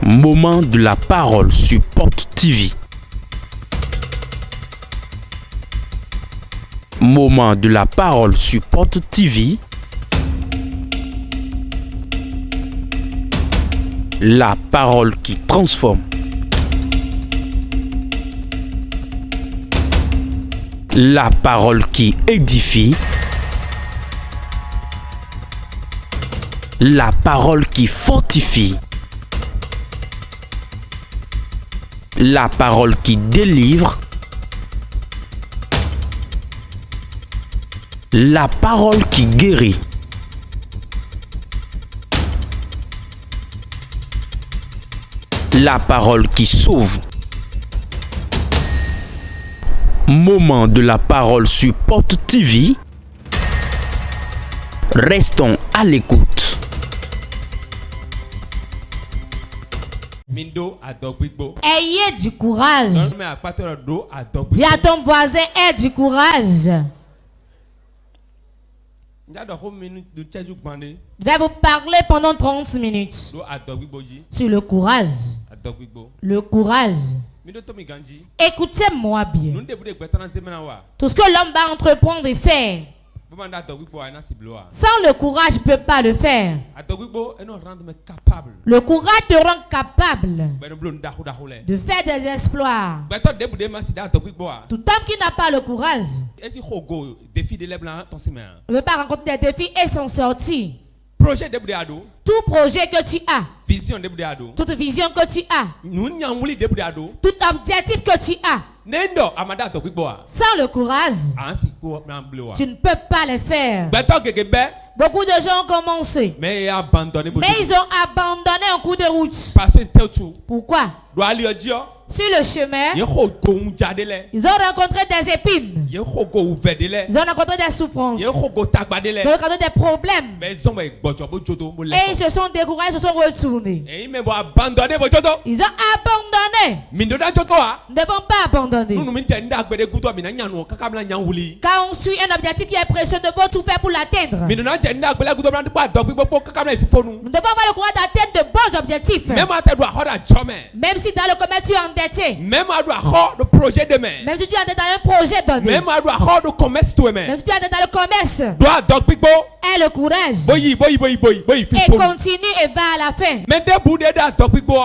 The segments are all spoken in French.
Moment de la parole sur Porte TV. Moment de la parole sur Porte TV. La parole qui transforme. La parole qui édifie. La parole qui fortifie. La parole qui délivre. La parole qui guérit. La parole qui sauve. Moment de la parole sur Porte TV. Restons à l'écoute. Ayez du courage. Dis à ton voisin, aie du courage. Je vais vous parler pendant 30 minutes sur le courage. Le courage. Écoutez-moi bien. Tout ce que l'homme va entreprendre et faire, sans le courage, il ne peut pas le faire. Le courage te rend capable de faire des exploits. Tout homme qui n'a pas le courage ne peut pas rencontrer des défis et s'en sortir. Tout projet que tu as, toute vision que tu as, tout objectif que tu as, sans le courage, tu ne peux pas le faire. Beaucoup de gens ont commencé, mais ils ont abandonné en cours de route. Pourquoi? Sur le chemin, ils ont rencontré des épines. Ils ont rencontré des souffrances. Ils ont rencontré des problèmes. Et ils se sont découragés, ils se sont retournés. Ils ont abandonné. Ils ne vont pas abandonner. Quand on suit un objectif qui est précieux, nous devons tout faire pour l'atteindre. Nous devons avoir le courage d'atteindre de bons objectifs. Même si dans le commerce tu es endetté. Même si tu es endetté dans un projet donné. Même si tu es endetté dans le commerce. Aie le courage. Et continue et va à la fin.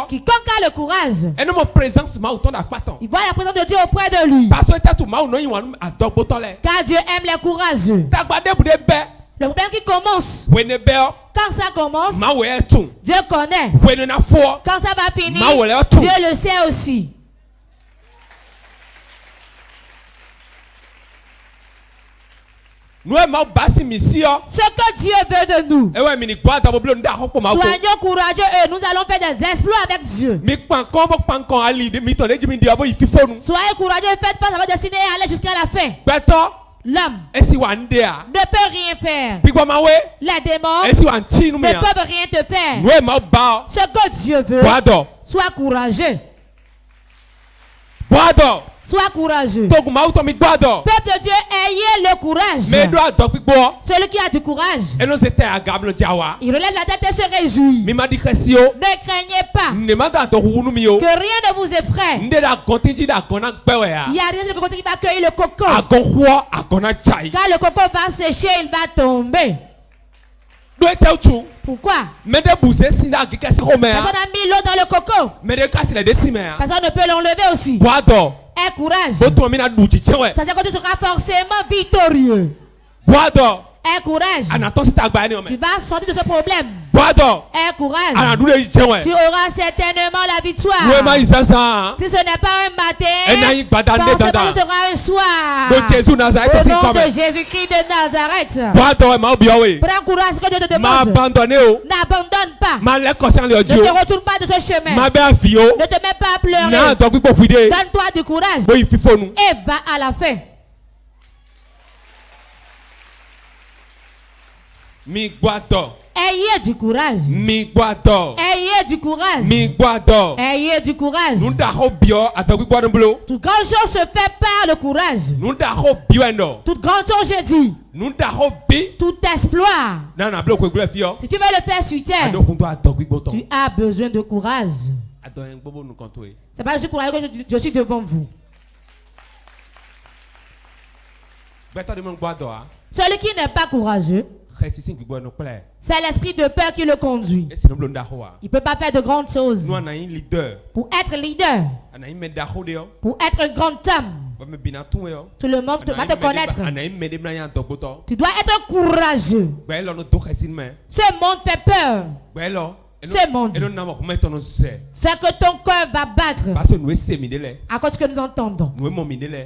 Quiconque a le courage, il voit la présence de Dieu auprès de lui. Car Dieu aime les courageux. Le problème qui commence, quand ça commence, Dieu connaît. Quand ça va finir, Dieu le sait aussi. Ce que Dieu veut de nous, soyons courageux et nous allons faire des exploits avec Dieu. Soyez courageux et faites face à votre destinée et allez jusqu'à la fin. L'homme ne peut rien faire. Les démons ne peuvent rien te faire. Ce que Dieu veut, sois courageux. Sois courageux. Peuple de Dieu, ayez le courage. Celui qui a du courage, il relève la tête et se réjouit. Ne craignez pas. Que rien ne vous effraie. Il n'y a rien de côté qui va accueillir le coco. Quand le coco va sécher, il va tomber. Pourquoi? Personne n'a mis l'eau dans le coco. Personne ne peut l'enlever aussi. Aie courage. Ça veut dire que tu seras forcément victorieux. Aie courage. Tu vas sortir de ce problème. Aie courage. Tu auras certainement la victoire. Si ce n'est pas un matin, forcément ce sera un soir. Au nom de Jésus-Christ de Nazareth. Prends courage, ce que Dieu te demande. N'abandonne pas. Ne te retourne pas de ce chemin. Ne te mets pas à pleurer. Donne-toi du courage et va à la fin. Ayez du courage. Ayez du courage. Ayez du courage. Toute grande chose se fait par le courage. Toute grande chose, je dis. Tout exploit. Si tu veux le faire sur terre, tu as besoin de courage. C'est pas juste pour que je suis devant vous. Celui qui n'est pas courageux, c'est l'esprit de peur qui le conduit. Il ne peut pas faire de grandes choses. Pour être leader, pour être un grand homme, tout le monde va te connaître. Tu dois être courageux. Ce monde fait peur. Ce monde fait que ton cœur va battre à cause que nous entendons,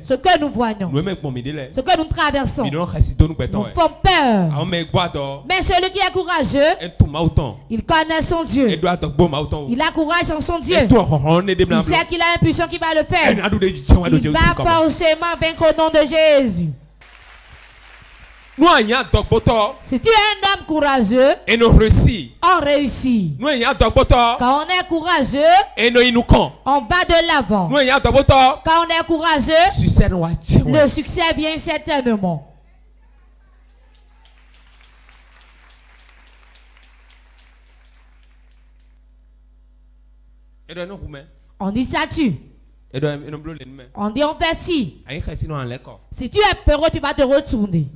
ce que nous voyons, ce que nous traversons. Nous faisons peur. Mais celui qui est courageux, il connaît son Dieu. Il a courage en son Dieu. Il sait qu'il a une puissance qui va le faire. Il va forcément vaincre au nom de Jésus. Si tu es un homme courageux, on réussit. Quand on est courageux, on va de l'avant. Quand on est courageux, le succès vient certainement. On dit ça tu. On dit on fait si. Si tu es peureux, tu vas te retourner.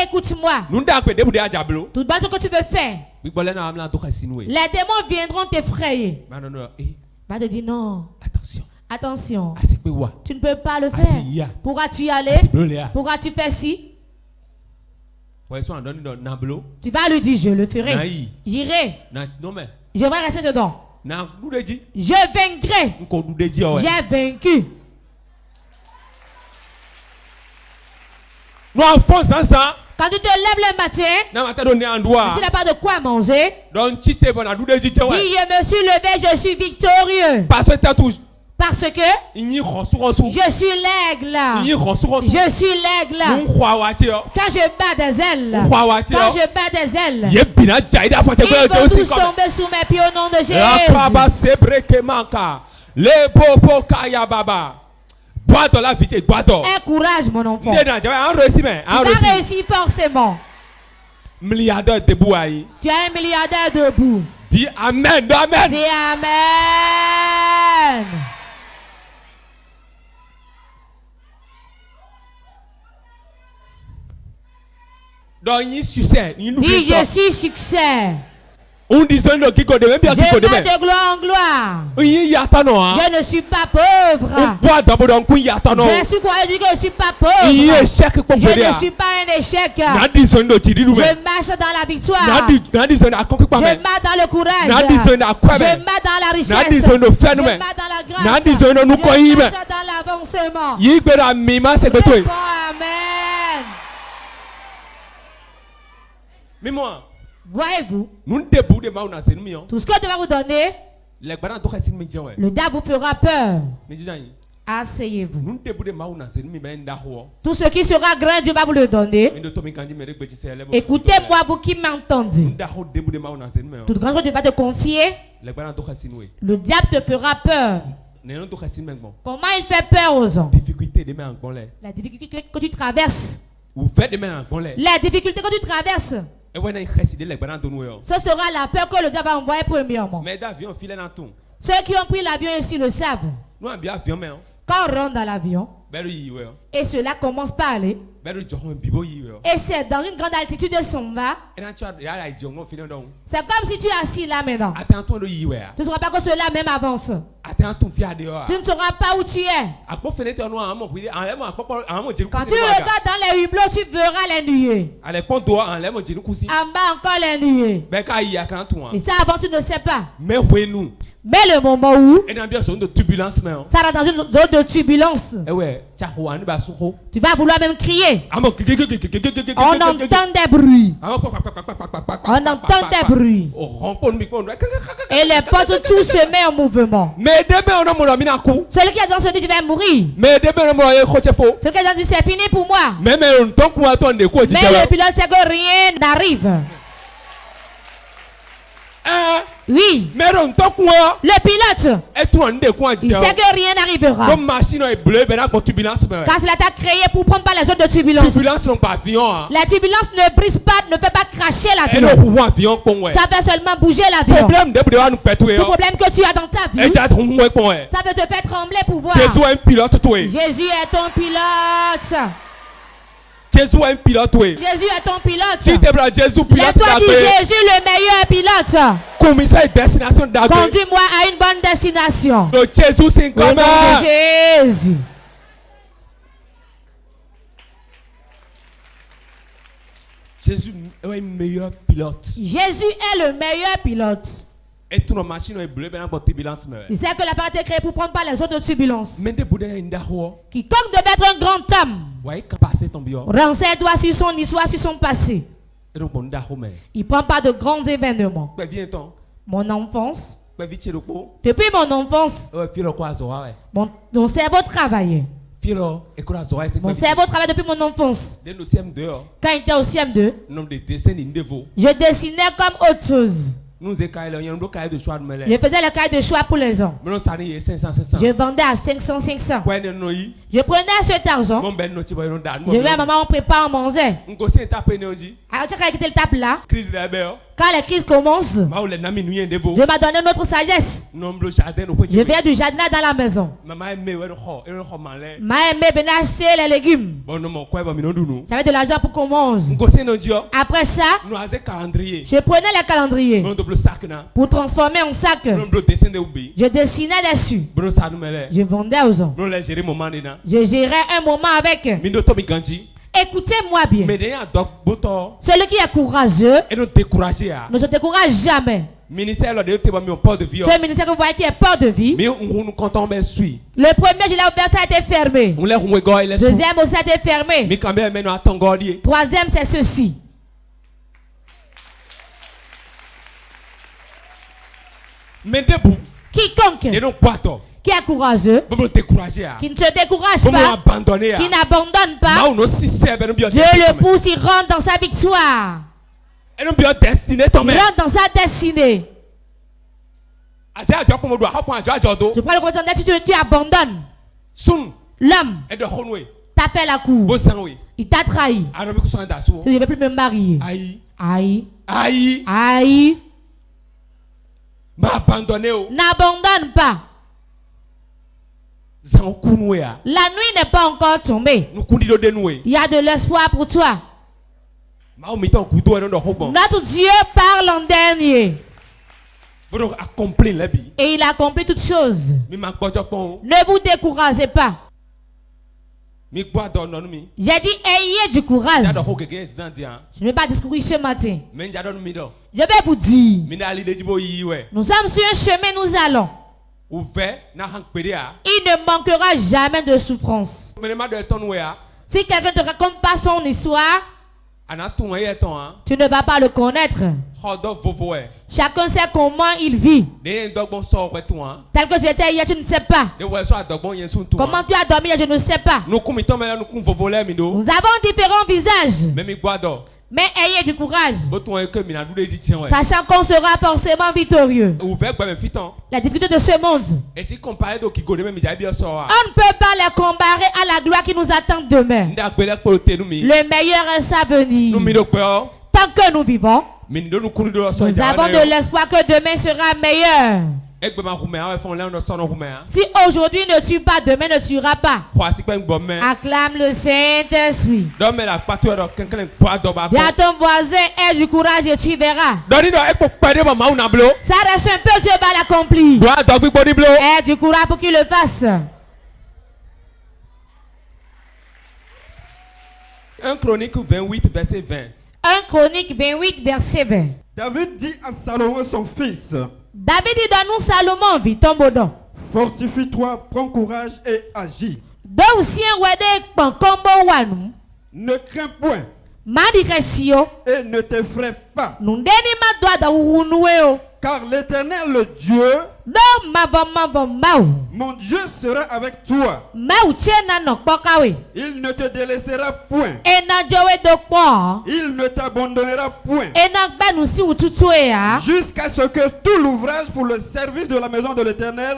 Écoute-moi. Tout ce que tu veux faire, les démons viendront t'effrayer. Va te dire non. Attention. Tu ne peux pas le faire. Pourras-tu y aller? Pourras-tu faire ci? Tu vas lui dire je le ferai. J'irai. Je vais rester dedans. Je vaincrai. J'ai vaincu. Quand tu te lèves le matin, tu n'as pas de quoi manger. Dis, je me suis levé, je suis victorieux. Parce que je suis l'aigle. Je suis l'aigle. Quand je bats des ailes, ils vont tous tomber sous mes pieds au nom de Jésus. Un courage, mon enfant. Tu vas réussir forcément. Milliardaire debout. Tu as un milliardaire debout. Dis amen. Dis amen. Dis je suis succès. On dit ça, même bien je vais de gloire en gloire. Je ne suis pas pauvre. Je suis quoi? Je ne suis pas pauvre. Je ne suis pas un échec. Je marche dans la victoire. Je marche dans le courage. Je marche dans la richesse. Je marche dans la grâce. Je marche dans l'avancement. Amen. Mais moi, voyez-vous, tout ce que Dieu va vous donner, le diable vous fera peur. Asseyez-vous. Tout ce qui sera grand, Dieu va vous le donner. Écoutez-moi, vous qui m'entendez. Tout grand que Dieu va te confier, le diable te fera peur. Comment il fait peur aux gens? La difficulté que tu traverses. La difficulté que tu traverses. Ce sera la peur que le diable va envoyer premièrement. Ceux qui ont pris l'avion ici le savent. Quand on rentre dans l'avion, et cela commence par aller, et c'est dans une grande altitude de son va, c'est comme si tu es assis là maintenant. Tu ne sauras pas que cela même avance. Tu ne sauras pas où tu es. Quand tu regardes dans les hublots, tu verras les nuées. En bas encore les nuées. Et ça avant tu ne sais pas. Mais le moment où ça rentre dans une zone de turbulence, tu vas vouloir même crier. On entend des bruits. On entend des bruits. Et les portes tout se met en mouvement. Celui qui est dans ce dit, tu vas mourir. Celui qui est dans ce dit, c'est fini pour moi. Mais le pilote sait que rien n'arrive. Oui. Le pilote, il sait que rien n'arrivera. Car cela t'a créé pour prendre par les zones de turbulence. La turbulence ne brise pas, ne fait pas cracher l'avion. Ça fait seulement bouger l'avion. Le problème que tu as dans ta vie, ça peut te faire trembler pour voir. Jésus est ton pilote. Jésus est ton pilote. Lève-toi, dis Jésus, le meilleur pilote. Conduis-moi à une bonne destination. Au nom de Jésus. Jésus est le meilleur pilote. Jésus est le meilleur pilote. Et toute machine est bleue dans la turbulence. Il sait que l'appareil est créé pour prendre par les autres de turbulence. Quiconque devait être un grand homme, renseigne-toi sur son histoire, sur son passé. Il ne prend pas de grands événements. Mon enfance, depuis mon enfance, mon cerveau travaillait. Mon cerveau travaille depuis mon enfance. Quand il était au CM2, je dessinais comme autre chose. Je faisais le cahier de choix pour les ans. Je vendais à 500. Je prenais cet argent. Je vais à maman, on prépare, on mangeait. Alors tu as quitté le table là. Quand la crise commence, Dieu m'a donné notre sagesse. Je viens du jardin dans la maison. Ma aimé venait acheter les légumes. J'avais de l'argent pour qu'on mange. Après ça, je prenais le calendrier pour transformer en sac. Je dessinais dessus. Je vendais aux gens. Je gérais un moment avec. Écoutez-moi bien. Celui qui est courageux ne se décourage jamais. Ce ministère que vous voyez qui est peur de vie. Le premier, je l'ai ouvert, ça a été fermé. Deuxième aussi a été fermé. Troisième, c'est ceci. Quiconque qui est courageux, qui ne se décourage pas, qui n'abandonne pas, Dieu le pousse, il rentre dans sa victoire. Il rentre dans sa destinée. Je prends le conteneur, tu abandonnes. L'homme t'a fait la cour. Il t'a trahi. Je ne vais plus me marier. Aïe. N'abandonne pas. La nuit n'est pas encore tombée. Il y a de l'espoir pour toi. Notre Dieu parle en dernier. Et il accomplit toutes choses. Ne vous découragez pas. J'ai dit ayez du courage. Je ne vais pas discourir ce matin. Je vais vous dire. Nous sommes sur un chemin, nous allons. Il ne manquera jamais de souffrance. Si quelqu'un ne te raconte pas son histoire, tu ne vas pas le connaître. Chacun sait comment il vit. Tel que j'étais hier, tu ne sais pas. Comment tu as dormi hier, je ne sais pas. Nous avons différents visages. Mais ayez du courage. Sachant qu'on sera forcément victorieux. La difficulté de ce monde, on ne peut pas les comparer à la gloire qui nous attend demain. Le meilleur est sa venue. Tant que nous vivons, nous avons de l'espoir que demain sera meilleur. Si aujourd'hui ne tue pas, demain ne tuera pas. Acclame le Saint-Esprit. Dis à ton voisin, aie du courage et tu verras. Ça reste un peu, Dieu va l'accomplir. Aie du courage pour qu'il le fasse. 1 Chronique 28, verset 20. 1 Chronique 28, verset 20. David dit à Salomon son fils. David dit à nous Salomon vit ton bodon. Fortifie-toi, prends courage et agis. Ne crains point. Et ne t'effraie pas. Car l'Éternel, le Dieu, mon Dieu sera avec toi. Il ne te délaissera point. Il ne t'abandonnera point. Jusqu'à ce que tout l'ouvrage pour le service de la maison de l'Éternel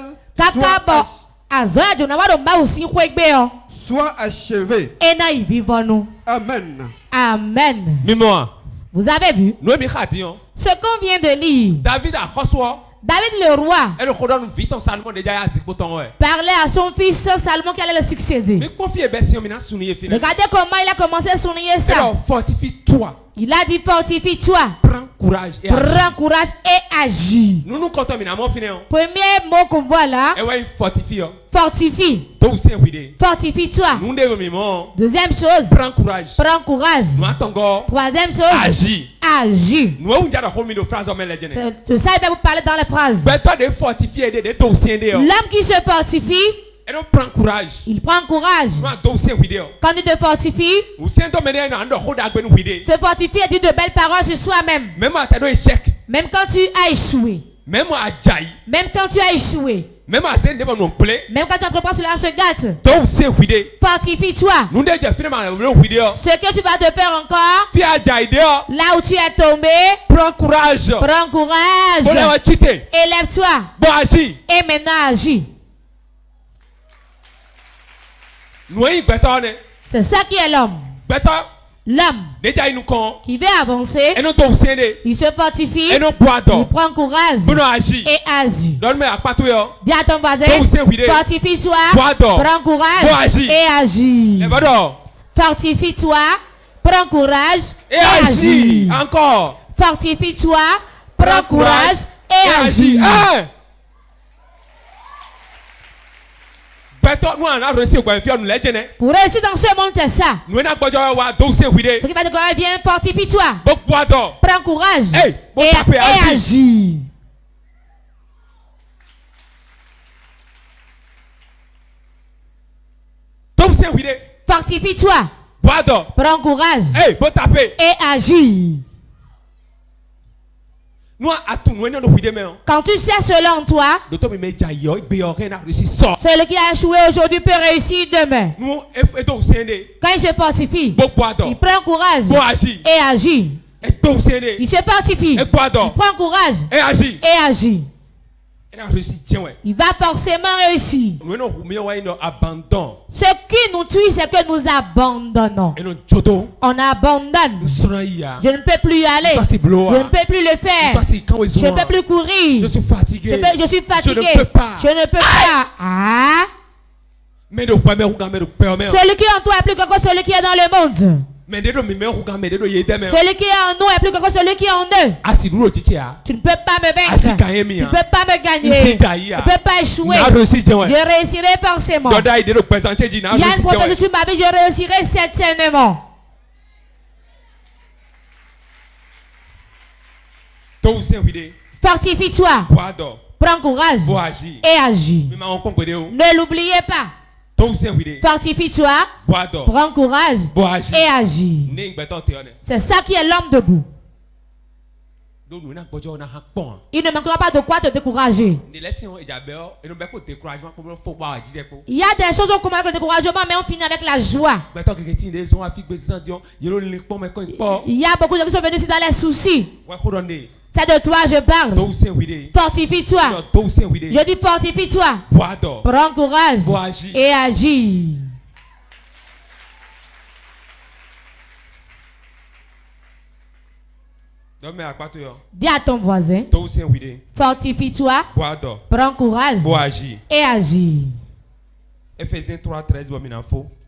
soit achevé. Amen. Amen. Vous avez vu ce qu'on vient de lire? David le roi parlait à son fils Salomon qui allait le succéder. Regardez comment il a commencé à souligner ça. Il a dit fortifie-toi. Prends courage et agis. Premier mot qu'on voit là. Fortifie. Fortifie-toi. Deuxième chose. Prends courage. Troisième chose. Agis. C'est ça, il va vous parler dans les phrases. L'homme qui se fortifie, il prend courage. Quand il te fortifie, se fortifier et dire de belles paroles sur soi-même. Même quand tu as échoué. Même quand tu as échoué. Même quand tu entreprends cela se gâte. Fortifie-toi. Ce que tu vas te faire encore, là où tu es tombé, prends courage. Élève-toi. Et maintenant agis. C'est ça qui est l'homme. L'homme qui veut avancer, il se fortifie, il prend courage et agit. Dis à ton voisin, fortifie-toi, prends courage et agis. Fortifie-toi, prends courage et agis. Encore. Fortifie-toi, prends courage et agis. Pour réussir dans ce monde, c'est ça. Ce qui va te dire, viens, fortifie-toi. Prends courage et agis. Fortifie-toi. Prends courage et agis. Quand tu sais selon toi, celui qui a échoué aujourd'hui peut réussir demain. Quand il se fortifie, il prend courage et agit. Il se fortifie, il prend courage et agit. Il va forcément réussir. Ce qui nous tue, c'est que nous abandonnons. On abandonne. Je ne peux plus y aller. Je ne peux plus le faire. Je ne peux plus courir. Je suis fatigué. Je ne peux pas. Celui qui est en toi est plus grand que celui qui est dans le monde. Celui qui est en nous est plus grand que celui qui est en eux. Tu ne peux pas me vaincre. Tu ne peux pas me gagner. Tu ne peux pas échouer. Je réussirai forcément. Il y a une prophétie sur ma vie, je réussirai certainement. Fortifie-toi. Prends courage et agis. Ne l'oubliez pas. Fortifie-toi, prends courage et agis. C'est ça qui est l'homme debout. Il ne manquera pas de quoi te décourager. Il y a des choses où on commence avec le découragement, mais on finit avec la joie. Il y a beaucoup de gens qui sont venus ici dans les soucis. C'est de toi je parle. Fortifie-toi. Je dis fortifie-toi. Prends courage et agis. Dis à ton voisin. Fortifie-toi. Prends courage et agis.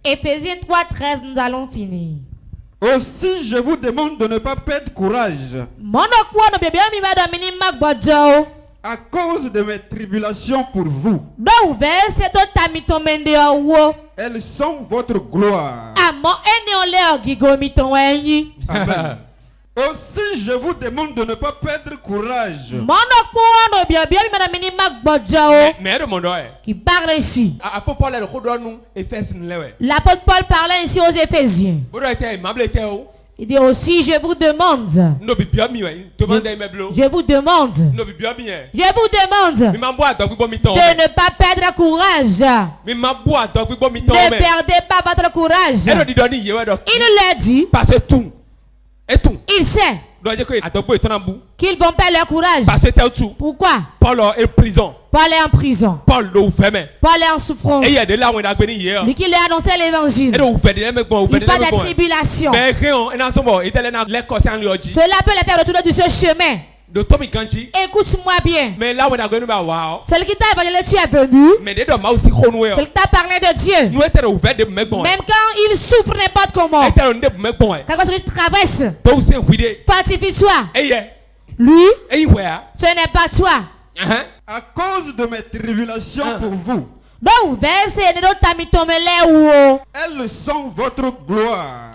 Éphésiens 3:13, nous allons finir. Aussi, je vous demande de ne pas perdre courage. À cause de mes tribulations pour vous. Elles sont votre gloire. Amen. Aussi, je vous demande de ne pas perdre courage. Qui parle ici. L'apôtre Paul parlait ici aux Éphésiens. Il dit aussi, je vous demande. Je vous demande. Je vous demande de ne pas perdre courage. Ne perdez pas votre courage. Il leur dit. Il sait qu'ils vont perdre leur courage. Pourquoi? Paul est en prison. Paul est en prison. Paul est en souffrance. Lui qui lui a annoncé l'évangile. Il parle de tribulation. Cela peut les faire retourner de ce chemin. Écoute-moi bien. Celui qui t'a évangélisé, tu es venu. Celui qui t'a parlé de Dieu. Même quand il souffre n'importe comment. Quand il traverse. Fortifie-toi. Lui, ce n'est pas toi. À cause de mes tribulations pour vous, elles sont votre gloire.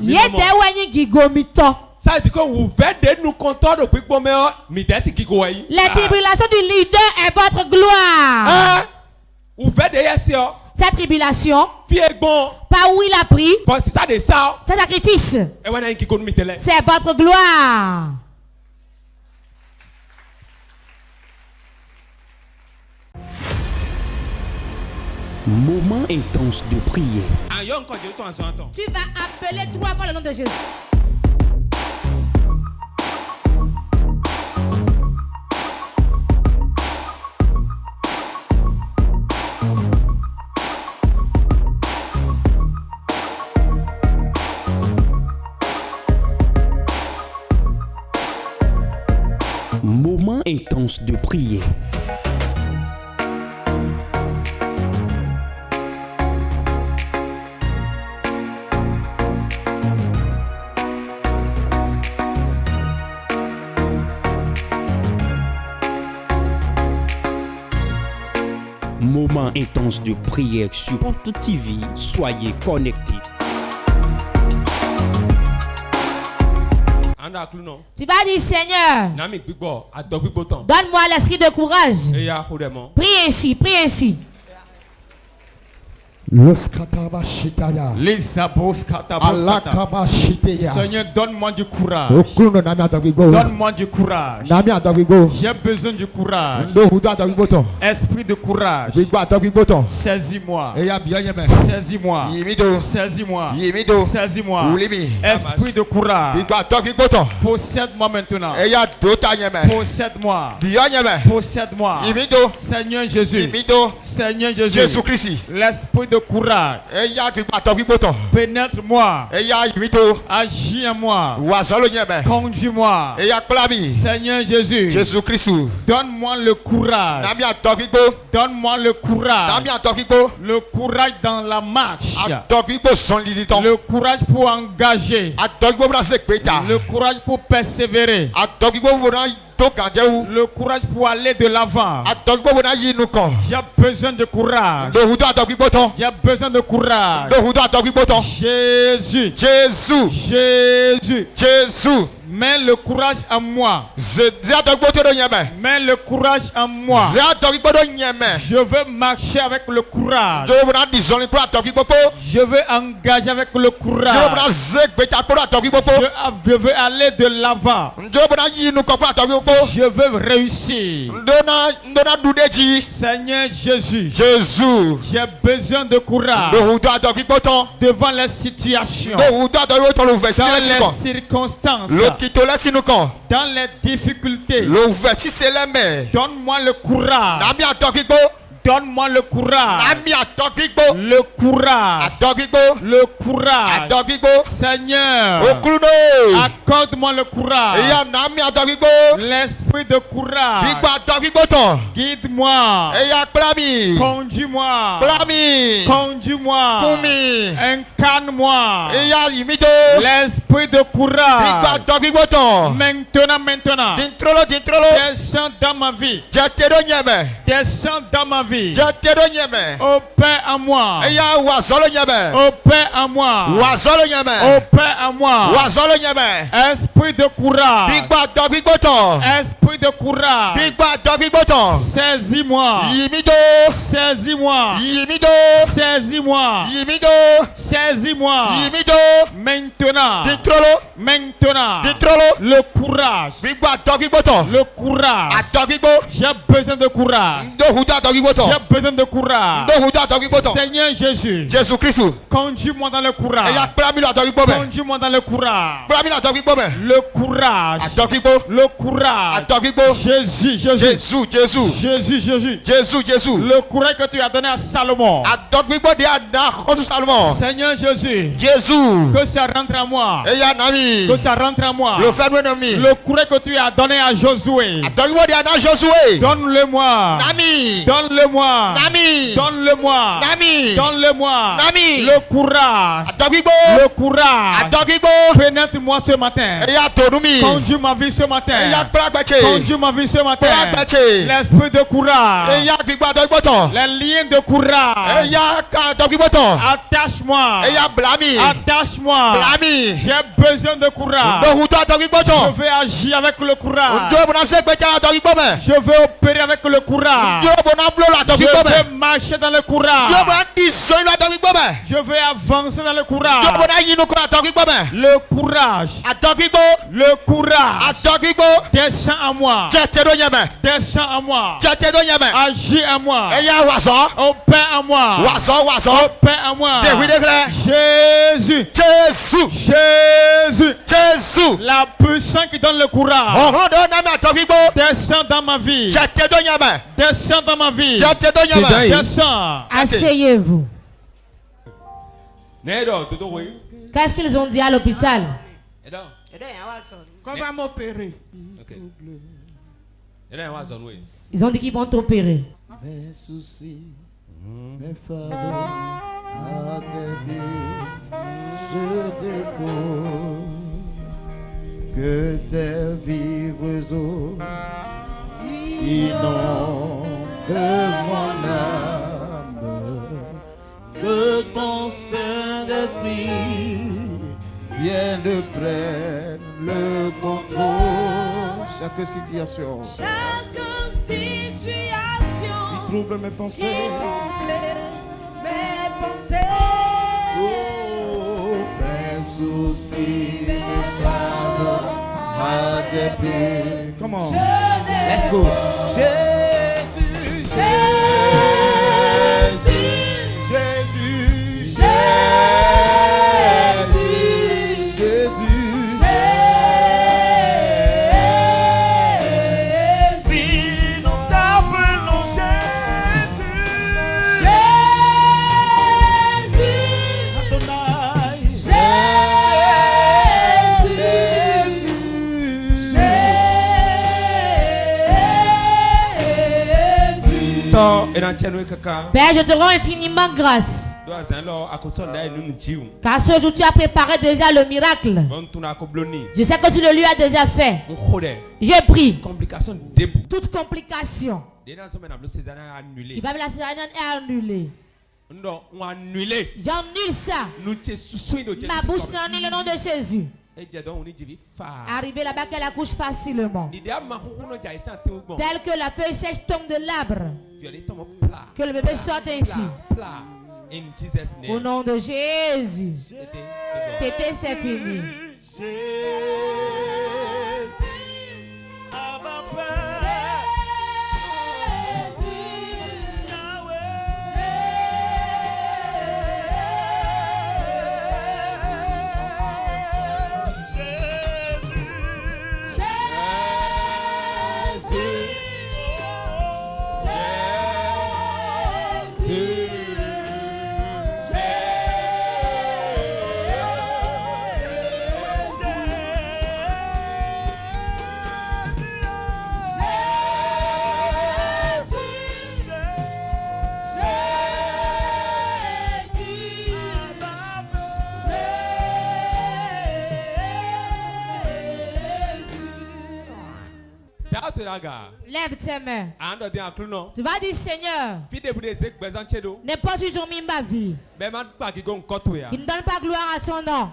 Ça dit que vous faites de nous contents de puis bon meilleur midesi qui goye. La tribulation du leader est votre gloire. Vous faites de yesio. Cette tribulation, bon. par où il a pris, c'est ça de ça. Ce sacrifice, c'est votre gloire. Moment intense de prière. Tu vas appeler 3 fois le nom de Jésus. Moment intense de prière. Moment intense de prière sur Porte TV. Soyez connectés. Tu vas dire, Seigneur, donne-moi l'esprit de courage. Prie ainsi, prie ainsi. Seigneur, donne-moi du courage. Donne-moi du courage. J'ai besoin du courage. Esprit de courage. Saisis-moi. Saisis-moi. Saisis-moi. Saisis-moi. Esprit de courage. Possède-moi maintenant. Possède-moi. Possède-moi. Seigneur Jésus. Seigneur Jésus. Jésus-Christ. L'esprit de courage. Pénètre-moi. Agis en moi. Conduis-moi. Seigneur Jésus. Jésus-Christ. Donne-moi le courage. Donne-moi le courage. Le courage dans la marche. Le courage pour engager. Le courage pour persévérer. Le courage pour aller de l'avant. J'ai besoin de courage. J'ai besoin de courage. Jésus. Jésus. Jésus. Jésus. Mets le courage en moi. Mets le courage en moi. Je veux marcher avec le courage. Je veux engager avec le courage. Je veux aller de l'avant. Je veux réussir. Seigneur Jésus. Jésus. J'ai besoin de courage. Devant les situations. Dans les circonstances. Dans les difficultés. Donne-moi le courage. Donne-moi le courage. Le courage. Le courage. Seigneur, accorde-moi le courage. L'esprit de courage. Guide-moi. Conduis-moi. Conduis-moi. Incarne-moi. L'esprit de courage. Maintenant. Descends dans ma vie. Descends dans ma vie. vie. Opère en moi. Opère en moi. Opère en moi. Esprit de courage. Esprit de courage. Saisis-moi. Saisis-moi. Saisis-moi. Saisis-moi. Maintenant. Maintenant. Le courage. Le courage. J'ai besoin de courage. J'ai besoin de courage. Seigneur Jésus. Conduis-moi dans le courage. Conduis-moi dans le courage. Le courage. Le courage. Jésus, Jésus. Jésus, Jésus. Le courage que tu as donné à Salomon. Seigneur Jésus. Que ça rentre en moi. Que ça rentre en moi. Le courage que tu as donné à Josué. Donne-le-moi. Donne-le-moi. Donne-le-moi. Donne-le-moi. Le courage. Le courage. Pénètre-moi ce matin. Conduis ma vie ce matin. Conduis ma vie ce matin. L'esprit de courage. Les liens de courage. Attache-moi. Attache-moi. J'ai besoin de courage. Je vais agir avec le courage. Je vais opérer avec le courage. Je vais marcher dans le courage. Je vais avancer dans le courage. Le courage. Le courage. Descends à moi. Descends à moi. Agis à moi. Opère à moi. Opère à moi. Jésus. Jésus. La puissance qui donne le courage. Descends dans ma vie. Descends dans ma vie. Descends. Asseyez-vous. Qu'est-ce qu'ils ont dit à l'hôpital? Qu'on va m'opérer. Ils ont dit qu'ils vont t'opérer. Mes soucis, mes fardeaux, à tes pieds, je dépose. Que tes vivres eaux inondent mon âme, que ton Saint-Esprit vienne prenne le contrôle. Chaque situation qui trouble mes pensées. Oh, mes soucis, mes fardeaux, à tes pieds. Come on, let's go. Jésus, Jésus, Père, je te rends infiniment grâce. Car ce jour tu as préparé déjà le miracle. Je sais que tu le lui as déjà fait. J'ai pris toute complication. Qui va la césarienne est annulée. J'annule ça. Ma bouche n'annule le nom de Jésus. Arrivé là-bas qu'elle accouche facilement. Tel que la feuille sèche tombe de l'arbre. Que le bébé sorte ainsi. Au nom de Jésus. Tété, c'est fini. Lève tes mains. Tu vas dire Seigneur, n'importe où tu mis ma vie, qui ne donne pas gloire à ton nom.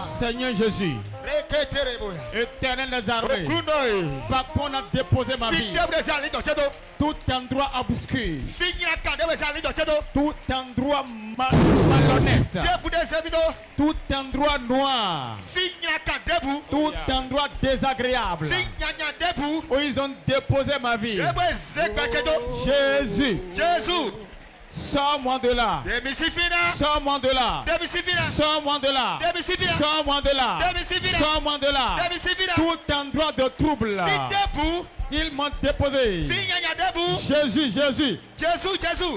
Seigneur Jésus, Éternel des armées, par toi on a déposé ma vie. Tout endroit obscur, tout endroit malhonnête, tout endroit noir, tout endroit désagréable où ils ont déposé ma vie. Jésus, sors-moi de là. Sors-moi de là. Sors-moi de là. Sors-moi de là. Sors-moi de là. Tout endroit de trouble. Ils m'ont déposé. Jésus, Jésus.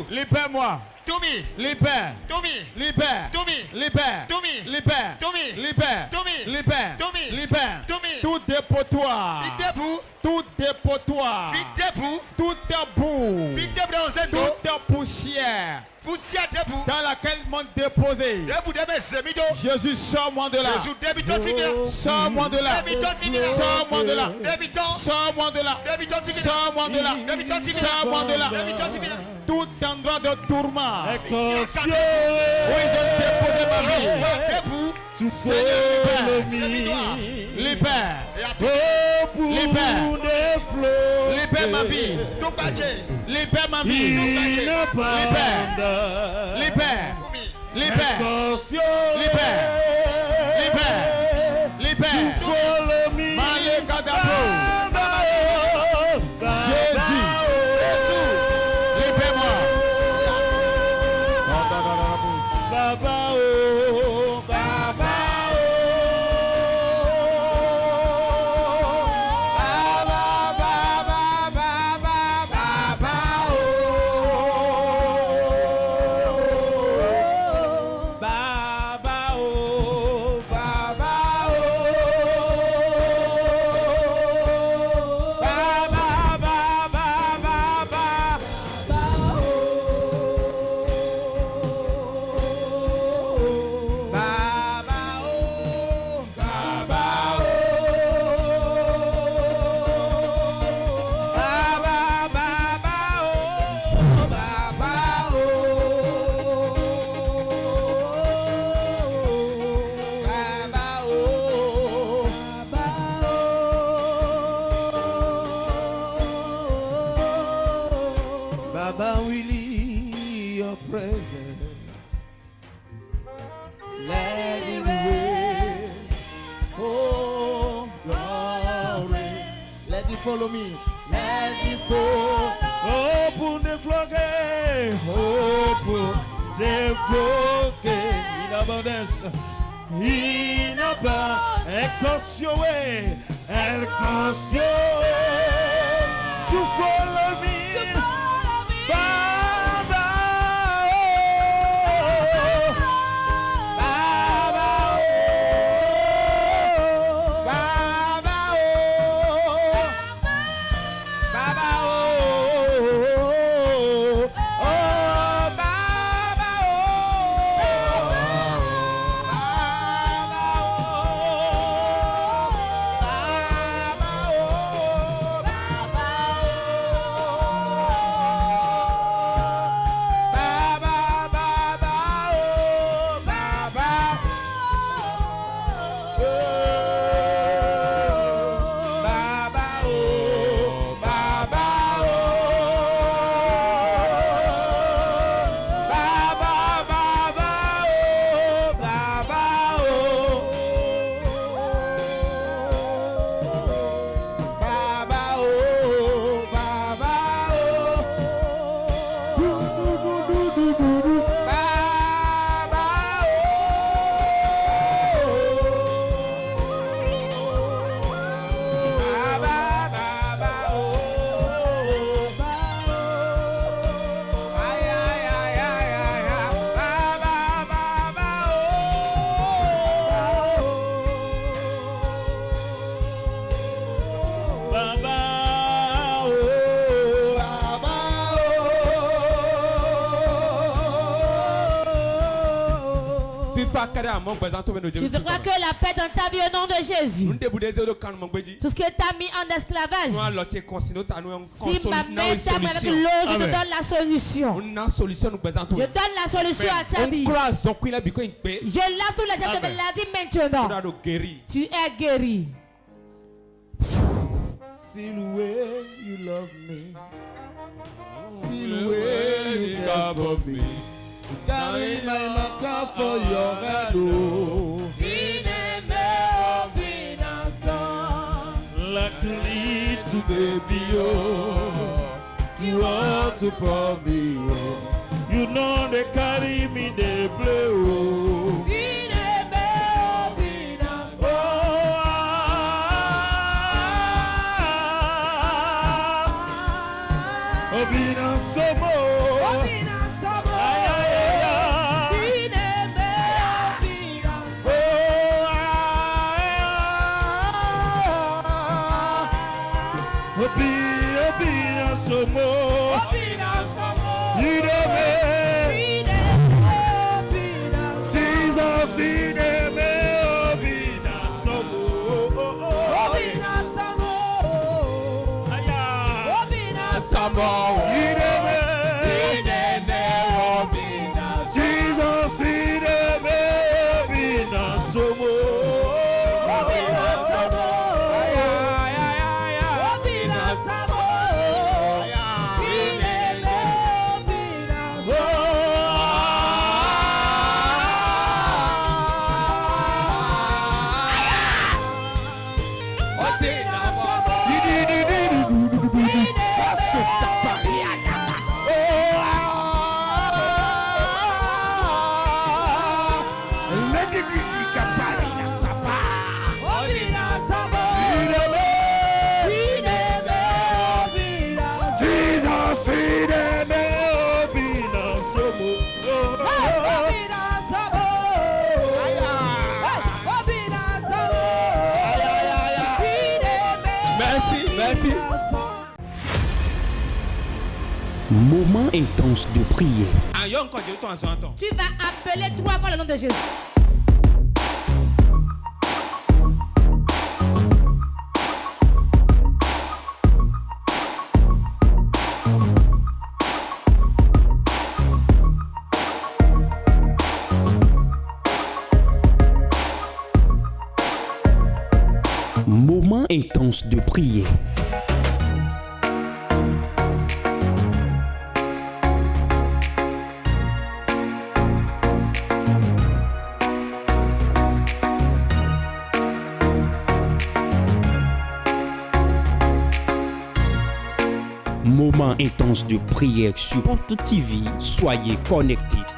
Libère-moi. Libère. Libère. Libère. Libère. Libère. Libère. Libère. Tout dépotoir. Tout dépotoir. Toute boue. Toute poussière. Dans laquelle ils m'ont déposé. Jésus, sors-moi de là. Sors-moi de là. Sors-moi de là. Sors-moi de là. Sors-moi de là. Sors-moi de là. Tout endroit de tourment où ils ont déposé ma vie. Seigneur, libère. Libère. Libère ma vie. Libère ma vie. Libère. Libère. Libère. Libère. Libère. Libère. Malékadabo. Jésus. Libère-moi. Baba oh, Baba Baba, we need your presence. Let it rain. Oh, glory. Let it follow me. Let it fall. Open the floodgate. Open the floodgate. In abundance. In abundance. Exaucé. Exaucé. To follow me. Tu crois que la paix dans ta vie au nom de Jésus. Tout ce que tu as mis en esclavage. Si ma main t'aime avec l'eau, je te donne la solution. Je donne la solution à ta vie. Je lave tous les germes de maladie maintenant. Tu es guéri. See the way you love me. See the way you cover me. You carry my matter for your head, oh. Like the lead to baby, oh. You want to pour me, oh. You know they carry me, they play, oh. Obina Somo, Obina Somo, Obina Somo, you know me, Jesus, you know me, Obina Somo, Obina Somo, Obina Somo. Jesus, in the baby, na somo. Moment intense de prière. Tu vas appeler 3 fois le nom de Jésus. Moment intense de prière. Moment intense de prière sur Porte TV. Soyez connectés.